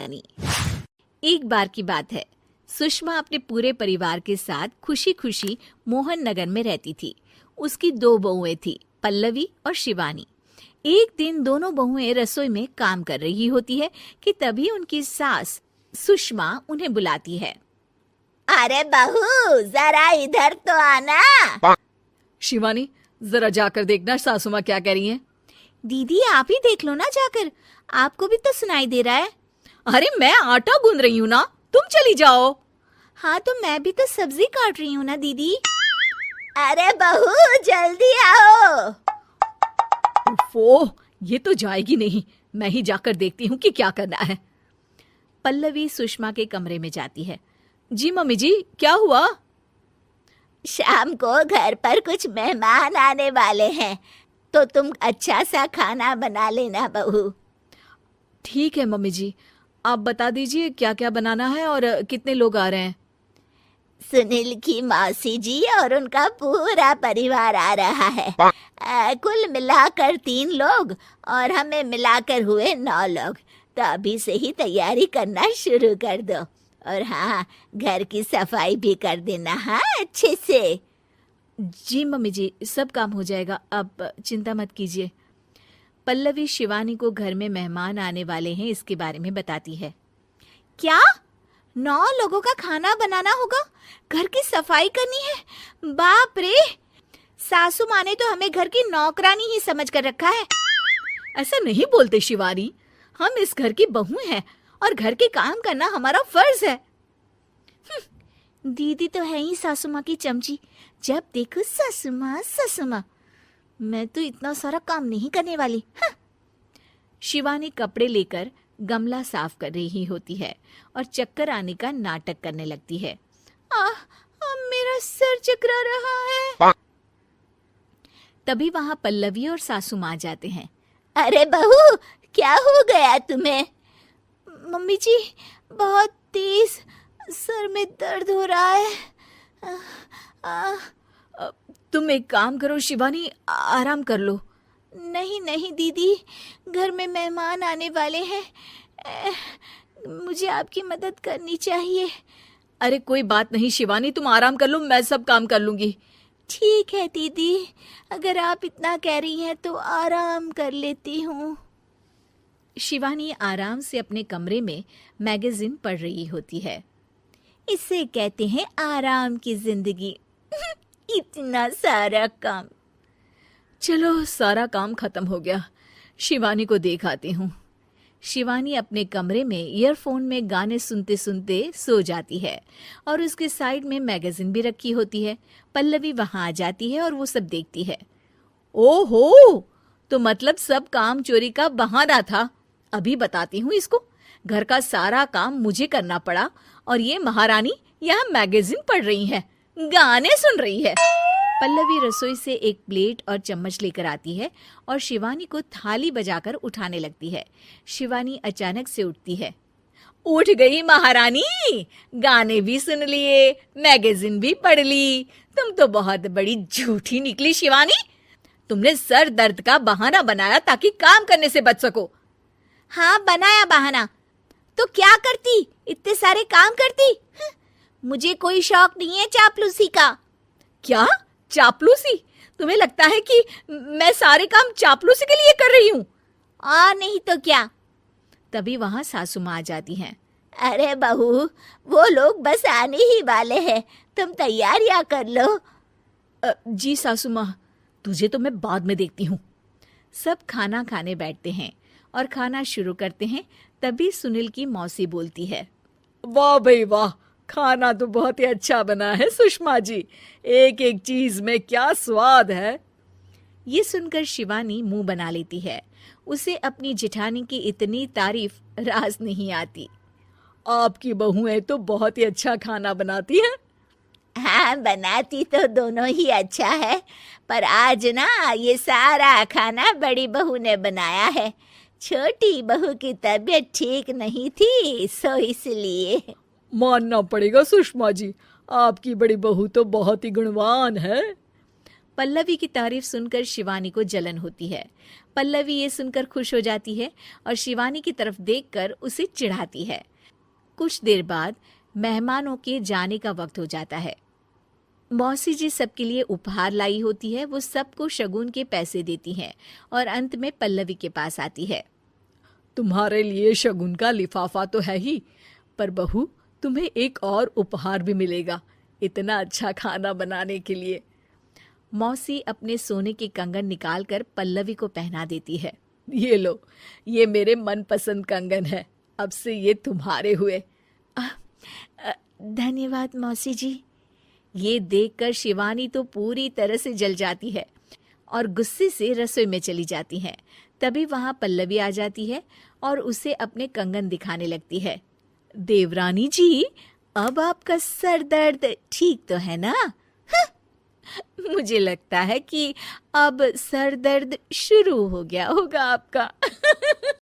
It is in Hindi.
कहानी। एक बार की बात है, सुषमा अपने पूरे परिवार के साथ खुशी खुशी मोहन नगर में रहती थी। उसकी 2 बहुएं थी, पल्लवी और शिवानी। एक दिन दोनों बहुएं रसोई में काम कर रही होती है कि तभी उनकी सास सुषमा उन्हें बुलाती है। अरे बहू, जरा इधर तो आना। शिवानी, जरा जाकर देखना सासू माँ क्या कह रही हैं। दीदी आप ही देख लो ना जाकर, आपको भी तो सुनाई दे रहा है। अरे मैं आटा गूंद रही हूँ ना, तुम चली जाओ। हाँ तो मैं भी तो सब्जी काट रही हूँ ना दीदी। अरे बहू जल्दी आओ। ओफो, ये तो जाएगी नहीं। मैं ही जाकर देखती हूँ कि क्या करना है। पल्लवी सुषमा के कमरे में जाती है। जी मम्मी जी, क्या हुआ? शाम को घर पर कुछ मेहमान आने वाले हैं, तो तुम अच्छा सा खाना बना लेना बहू। ठीक है मम्मी जी, आप बता दीजिए क्या क्या बनाना है और कितने लोग आ रहे हैं। सुनील की मौसी जी और उनका पूरा परिवार आ रहा है। कुल मिलाकर 3 लोग और हमें मिलाकर हुए 9 लोग। तो अभी से ही तैयारी करना शुरू कर दो। और हाँ, घर की सफाई भी कर देना, हाँ अच्छे से। जी मम्मी जी, सब काम हो जाएगा, आप चिंता मत कीजिए। पल्लवी शिवानी को घर में मेहमान आने वाले हैं इसके बारे में बताती है। क्या 9 लोगों का खाना बनाना होगा, घर की सफाई करनी है? बाप रे, सासू माँ ने तो हमें घर की नौकरानी ही समझ कर रखा है। ऐसा नहीं बोलते शिवानी, हम इस घर की बहू हैं और घर के काम करना हमारा फर्ज है। दीदी तो है ही सासू माँ की चमची, जब देखो सासू माँ सासू माँ। मैं तो इतना सारा काम नहीं करने वाली। शिवानी कपड़े लेकर गमला साफ कर रही होती है और चक्कर आने का नाटक करने लगती है। मेरा सर चकरा रहा है। तभी वहां पल्लवी और सासू माँ जाते हैं। अरे बहू, क्या हो गया तुम्हें? मम्मी जी, बहुत तेज सर में दर्द हो रहा है। तुम एक काम करो शिवानी, आराम कर लो। नहीं नहीं दीदी, घर में मेहमान आने वाले हैं, मुझे आपकी मदद करनी चाहिए। अरे कोई बात नहीं शिवानी, तुम आराम कर लो, मैं सब काम कर लूंगी। ठीक है दीदी, अगर आप इतना कह रही हैं तो आराम कर लेती हूँ। शिवानी आराम से अपने कमरे में मैगजीन पढ़ रही होती है। इसे कहते हैं आराम की जिंदगी। इतना सारा काम। चलो सारा काम खत्म हो गया, शिवानी को देख आती हूँ। शिवानी अपने कमरे में ईयरफोन में गाने सुनते सुनते सो जाती है और उसके साइड में मैगजीन भी रखी होती है। पल्लवी वहां आ जाती है और वो सब देखती है। ओहो, तो मतलब सब काम चोरी का बहाना था। अभी बताती हूँ इसको। घर का सारा काम मुझे करना पड़ा और ये महारानी यहाँ मैगजीन पढ़ रही है, गाने सुन रही है। पल्लवी रसोई से एक प्लेट और चम्मच लेकर आती है और शिवानी को थाली बजाकर उठाने लगती है। शिवानी अचानक से उठती है। उठ गई महारानी, गाने भी सुन लिए, मैगजीन भी पढ़ ली। तुम तो बहुत बड़ी झूठी निकली शिवानी। तुमने सर दर्द का बहाना बनाया ताकि काम करने से बच सको। हाँ बनाया बहाना, तो क्या करती, इतने सारे काम करती। मुझे कोई शौक नहीं है चापलूसी का। क्या चापलूसी? तुम्हें लगता है कि मैं सारे काम चापलूसी के लिए कर रही हूँ? और नहीं तो क्या। तभी वहां सासू माँ आ जाती हैं। अरे बहू, वो लोग बस आने ही वाले हैं, तुम तैयारियां कर लो। जी सासू माँ, तुझे तो मैं बाद में देखती हूँ। सब खाना खाने बैठते हैं और खाना शुरू करते हैं। तभी सुनील की मौसी बोलती है। वाह भाई वाह, खाना तो बहुत ही अच्छा बना है सुषमा जी, एक एक चीज में क्या स्वाद है। ये सुनकर शिवानी मुंह बना लेती है। उसे अपनी जेठानी की इतनी तारीफ रास नहीं आती। आपकी बहुएं तो बहुत ही अच्छा खाना बनाती हैं। हाँ, बनाती तो दोनों ही अच्छा है, पर आज ना ये सारा खाना बड़ी बहू ने बनाया है। छोटी बहू की तबीयत ठीक नहीं थी, सो इसलिए। मानना पड़ेगा सुषमा जी, आपकी बड़ी बहू तो बहुत ही गुणवान है। पल्लवी की तारीफ सुनकर शिवानी को जलन होती है। पल्लवी ये सुनकर खुश हो जाती है और शिवानी की तरफ देखकर उसे चिढ़ाती है। कुछ देर बाद मेहमानों के जाने का वक्त हो जाता है। मौसी जी सबके लिए उपहार लाई होती है। वो सबको शगुन के पैसे देती हैं और अंत में पल्लवी के पास आती है। तुम्हारे लिए शगुन का लिफाफा तो है ही, पर बहू तुम्हें एक और उपहार भी मिलेगा इतना अच्छा खाना बनाने के लिए। मौसी अपने सोने के कंगन निकालकर पल्लवी को पहना देती है। ये लो, ये मेरे मनपसंद कंगन है, अब से ये तुम्हारे हुए। धन्यवाद मौसी जी। ये देखकर शिवानी तो पूरी तरह से जल जाती है और गुस्से से रसोई में चली जाती है। तभी वहां पल्लवी आ जाती है और उसे अपने कंगन दिखाने लगती है। देवरानी जी, अब आपका सर दर्द ठीक तो है ना? मुझे लगता है कि अब सर दर्द शुरू हो गया होगा आपका।